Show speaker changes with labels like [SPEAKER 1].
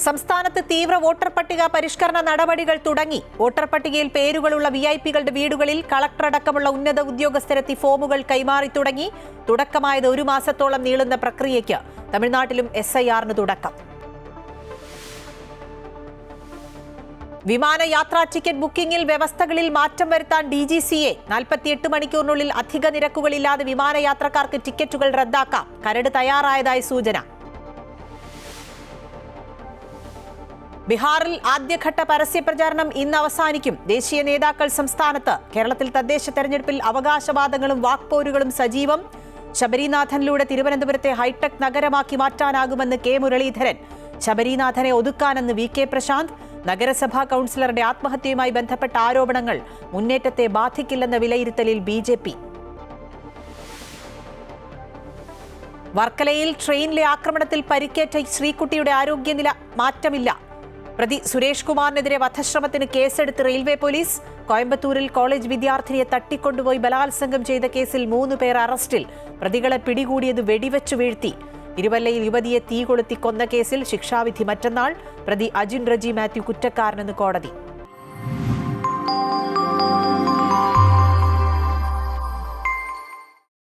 [SPEAKER 1] സംസ്ഥാനത്ത് തീവ്ര വോട്ടർ പട്ടിക പരിഷ്കരണ നടപടികൾ തുടങ്ങി. വോട്ടർ പട്ടികയിൽ പേരുകളുള്ള വിഐപികളുടെ വീടുകളിൽ കളക്ടർ അടക്കമുള്ള ഉന്നത ഉദ്യോഗസ്ഥരെത്തി ഫോമുകൾ കൈമാറി തുടങ്ങി. തുടക്കമായത് 1 മാസത്തോളം നീളുന്ന പ്രക്രിയയ്ക്ക് തമിഴ്നാട്ടിലും SIRന് തുടക്കം. വിമാനയാത്രാ ടിക്കറ്റ് ബുക്കിംഗിൽ വ്യവസ്ഥകളിൽ മാറ്റം വരുത്താൻ DGCA. 48 മണിക്കൂറിനുള്ളിൽ അധിക നിരക്കുകളില്ലാതെ വിമാനയാത്രക്കാർക്ക് ടിക്കറ്റുകൾ റദ്ദാക്കാം. കരട് തയ്യാറായതായി സൂചന. ബീഹാറിൽ ആദ്യഘട്ട പരസ്യപ്രചാരണം ഇന്ന് അവസാനിക്കും. ദേശീയ നേതാക്കൾ സംസ്ഥാനത്ത്. കേരളത്തിൽ തദ്ദേശ തെരഞ്ഞെടുപ്പിൽ അവകാശവാദങ്ങളും വാക്പോരുകളും സജീവം. ശബരിനാഥനിലൂടെ തിരുവനന്തപുരത്തെ ഹൈടെക് നഗരമാക്കി മാറ്റാനാകുമെന്ന് K. മുരളീധരൻ. ശബരിനാഥനെ ഒതുക്കാനെന്ന് VK പ്രശാന്ത്. നഗരസഭാ കൌൺസിലറുടെ ആത്മഹത്യയുമായി ബന്ധപ്പെട്ട ആരോപണങ്ങൾ മുന്നേറ്റത്തെ ബാധിക്കില്ലെന്ന വിലയിരുത്തലിൽ BJP. വർക്കലയിൽ ട്രെയിനിലെ ആക്രമണത്തിൽ പരിക്കേറ്റ ശ്രീകുട്ടിയുടെ ആരോഗ്യനില മാറ്റമില്ല. പ്രതി സുരേഷ് കുമാറിനെതിരെ വധശ്രമത്തിന് കേസെടുത്ത് റെയിൽവേ പോലീസ്. കോയമ്പത്തൂരിൽ കോളേജ് വിദ്യാർത്ഥിനിയെ തട്ടിക്കൊണ്ടുപോയി ബലാത്സംഗം ചെയ്ത കേസിൽ 3 പേർ അറസ്റ്റിൽ. പ്രതികളെ പിടികൂടിയത് വെടിവെച്ചു വീഴ്ത്തി. തിരുവല്ലയിൽ യുവതിയെ തീ കൊളുത്തി കൊന്ന കേസിൽ ശിക്ഷാവിധി മറ്റന്നാൾ. പ്രതി അജിൻ റജി മാത്യു കുറ്റക്കാരനെന്ന് കോടതി.